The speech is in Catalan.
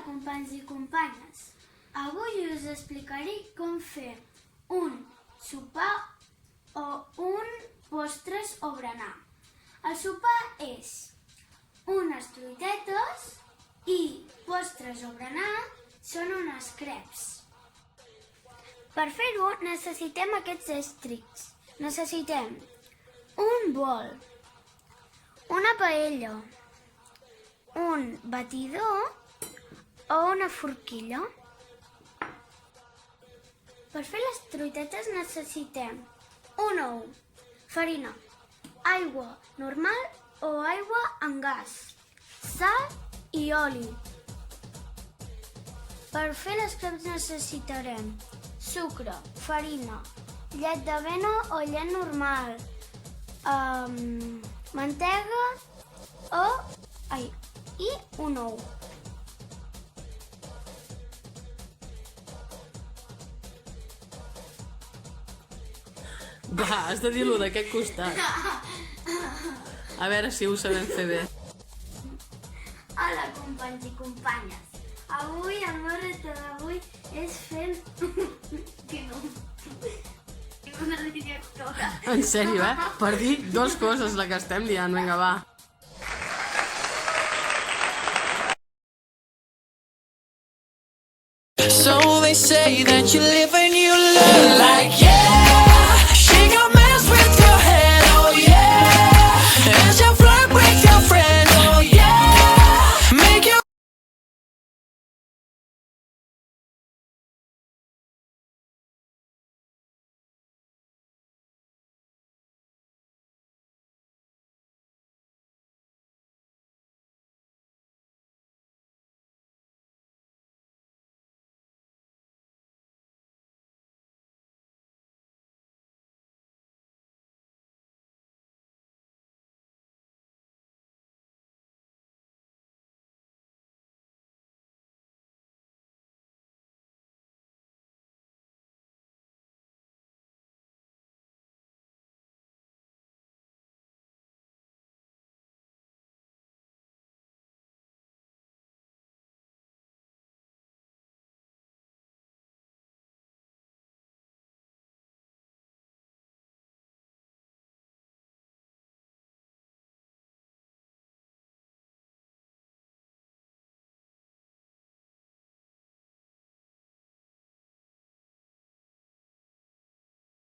companys i companyes! Avui us explicaré com fer un sopar o un postres o berenar. El sopar és unes truitetes i postres o berenar són unes creps. Per fer-ho necessitem aquests estrics. Necessitem un bol, una paella, un batidor o una forquilla. Per fer les truitetes necessitem un ou, farina, aigua normal o aigua amb gas, sal i oli. Per fer les creps necessitarem sucre, farina, llet d'avena o llet normal, mantega i un ou. Va, has de dir-lo d'aquest costat. A veure si ho sabem fer bé. Hola, companys i companyes. Avui, el meu repte d'avui és fer... Que no... Una directora. En sèrio, Per dir dues coses la que estem liant. Vinga, va. So they say that you live and you learn like